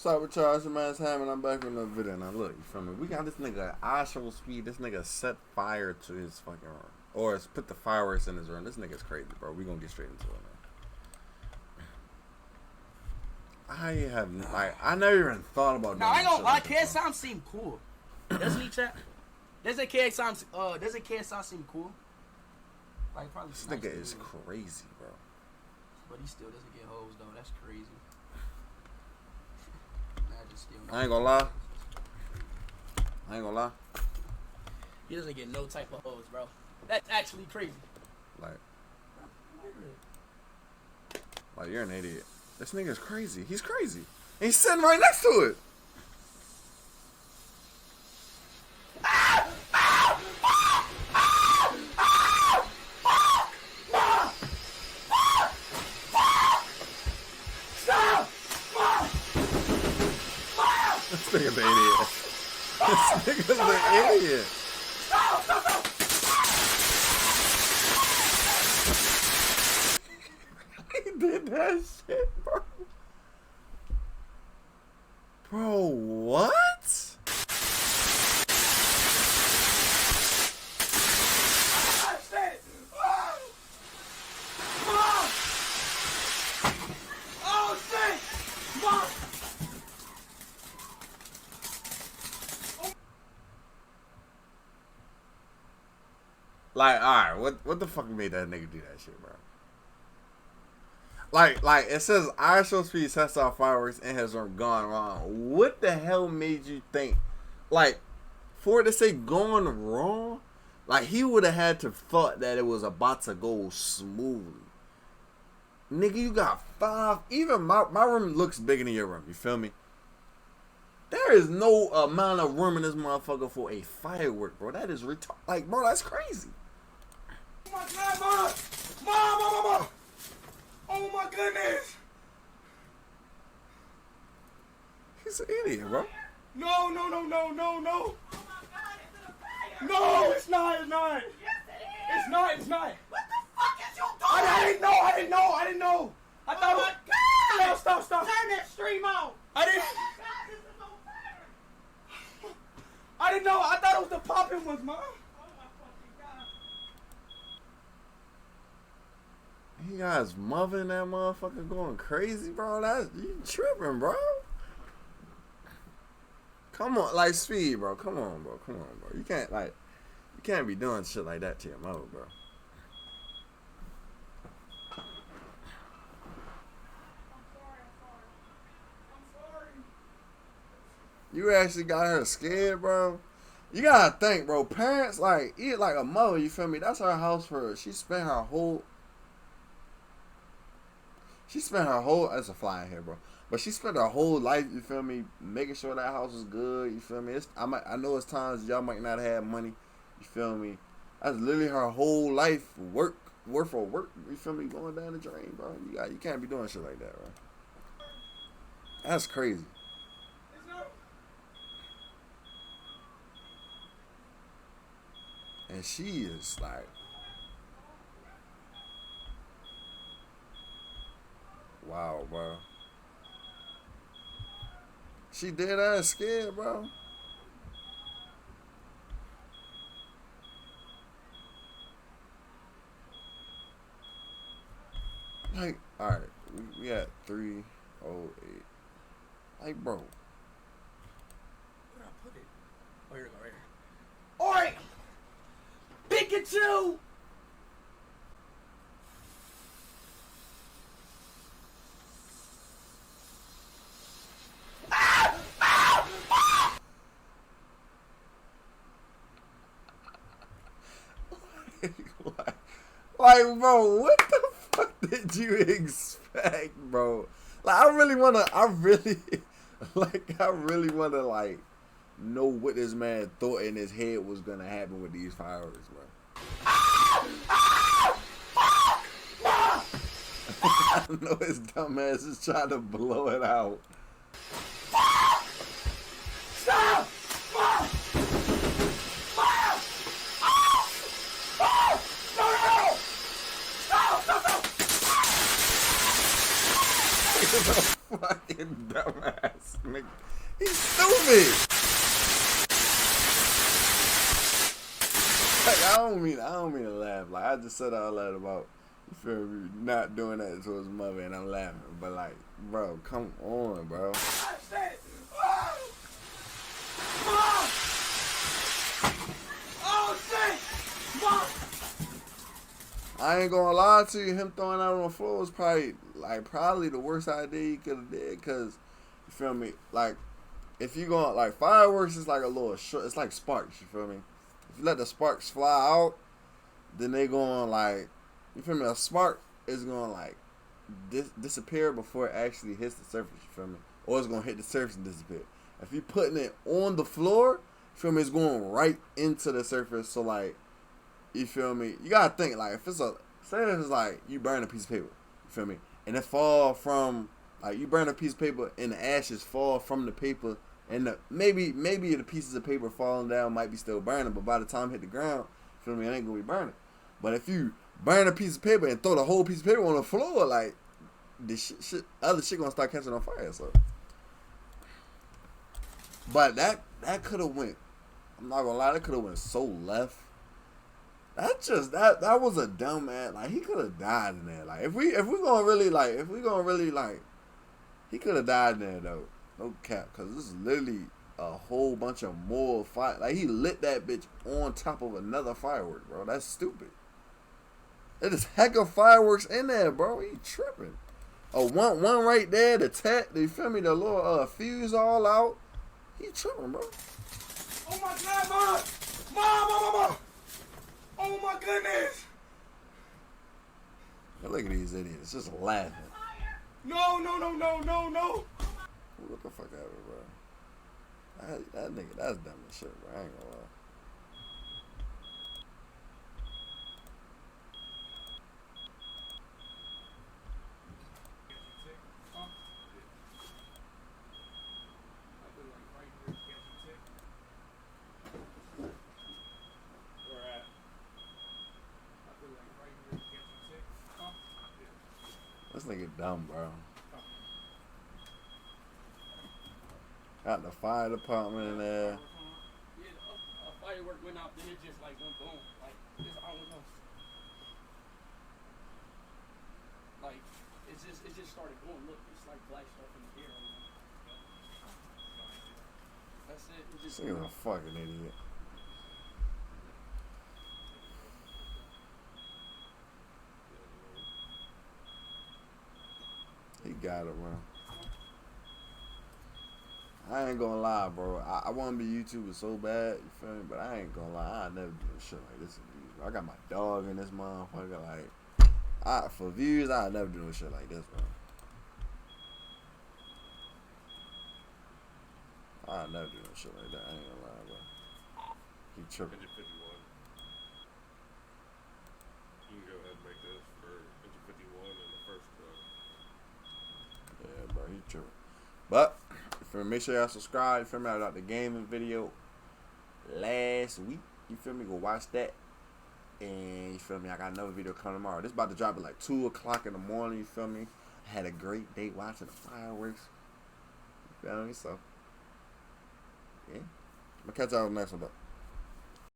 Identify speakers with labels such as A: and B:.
A: What's up with y'all? It's your man's Ham, and I'm back with another video. Now look, you feel me? We got this nigga iShowSpeed. This nigga set fire to his fucking room, or it's put the fireworks in his room. This nigga's crazy, bro. We gonna get straight into it now. I never even thought about.
B: No, I ain't gonna lie. KSI seem cool. Doesn't he, chat? Doesn't KSI seem cool? Like probably.
A: This nigga is crazy, bro.
B: But he still doesn't get hoes though. That's crazy.
A: I ain't gonna lie.
B: He doesn't get no type of hoes, bro. That's actually crazy.
A: Like you're an idiot. This nigga's crazy. He's crazy. And he's sitting right next to it. This nigga's an idiot. This nigga's an idiot. He did that shit, bro. Bro, what? Like, alright, what the fuck made that nigga do that shit, bro? Like it says iShowSpeed sets off fireworks in his room gone wrong. What the hell made you think, like, for it to say gone wrong, like he would have had to thought that it was about to go smoothly. Nigga, you got 5. Even my room looks bigger than your room. You feel me? There is no amount of room in this motherfucker for a firework, bro. That is retarded. Like, bro, that's crazy.
B: Oh my God, Mom! Oh my goodness!
A: He's an idiot, bro.
B: No! Oh my God, it's in a fire! No, it's not!
C: Yes, it is!
B: It's not!
C: What the fuck is you doing?
B: I didn't know! I thought
C: Oh my God!
B: Stop!
C: Turn that stream on!
B: I didn't...
C: Oh my God, this is on fire!
B: I didn't know! I thought it was the popping ones, Mom!
C: Oh my fucking God!
A: He got his mother in that motherfucker going crazy, bro. You tripping, bro. Come on, like Speed, bro. Come on, bro. You can't be doing shit like that to your mother, bro.
C: I'm sorry.
A: You actually got her scared, bro. You gotta think, bro. Parents, like a mother, you feel me? That's her house for her. She spent her whole. That's a fly in here, bro. But she spent her whole life, you feel me, making sure that house was good, you feel me? I know it's times y'all might not have money, you feel me? That's literally her whole life worth for work, you feel me, going down the drain, bro. You can't be doing shit like that, bro. That's crazy. And she is like, wow, bro. She dead ass scared, bro. Like, alright, we got 308. Like, bro.
B: Where did I put it? Oh, here we go, right here. Alright! Pikachu!
A: like, bro, what the fuck did you expect, bro? Like, I really wanna, like, know what this man thought in his head was gonna happen with these fireworks, bro. I know his dumb ass is trying to blow it out.
B: Stop!
A: Fucking dumbass nigga. He's stupid. Like, I don't mean to laugh. Like, I just said all that about, you feel me, not doing that to his mother, and I'm laughing. But like, bro, come on, bro.
C: Oh, shit. Oh. Mom. Oh, shit. Mom.
A: I ain't gonna lie to you. Him throwing out on the floor was probably the worst idea he could have did. Cause you feel me, like if you going like fireworks is like a little short. It's like sparks. You feel me? If you let the sparks fly out, then they going like, you feel me? A spark is gonna like disappear before it actually hits the surface. You feel me? Or it's gonna hit the surface and disappear. If you putting it on the floor, you feel me? It's going right into the surface. So like, you feel me? You gotta think like if it's say it's like you burn a piece of paper. You feel me? And it fall from like you burn a piece of paper and the ashes fall from the paper. And maybe the pieces of paper falling down might be still burning, but by the time it hit the ground, feel me, it ain't gonna be burning. But if you burn a piece of paper and throw the whole piece of paper on the floor, like the other shit gonna start catching on fire. So, but that could have went. I'm not gonna lie, that could have went so left. That was a dumb ass. Like he could have died in there. Like if we gonna really he could have died in there though. No cap, because this is literally a whole bunch of more fire. Like, he lit that bitch on top of another firework, bro. That's stupid. There's heck of fireworks in there, bro. He tripping. Oh, one right there, the you feel me? The little fuse all out. He tripping, bro.
C: Oh, my God, Mom. Mom. Oh, my goodness.
A: Look at these idiots just laughing.
C: No.
A: What the fuck out of it, bro? That nigga, that's dumb as shit, bro. I ain't gonna lie. This nigga dumb, bro. Got the fire department in there.
B: Yeah, a firework went out there, just like went boom. Like, just, I don't know. Like, it just started going. Look, it's like black stuff in the air. That's it. It
A: This
B: just.
A: nigga's a fucking idiot. He got it, bro. I ain't gonna lie, bro. I want to be YouTuber so bad, you feel me? But I ain't gonna lie, I never do shit like this in views, bro. I got my dog in this motherfucker. Like, for views, I never do no shit like this, bro. I never do no shit like that. I ain't gonna lie, bro. He tripping.
D: Engine 51. You can go ahead and make this for Engine 51 and the first truck.
A: Yeah, bro, he tripping. But, you feel me? Make sure y'all subscribe. You feel me? I got the gaming video last week. You feel me? Go watch that. And you feel me? I got another video coming tomorrow. This about to drop at like 2 o'clock in the morning. You feel me? I had a great day watching the fireworks. You feel me? So, yeah. I'm going to catch y'all on the next one, though.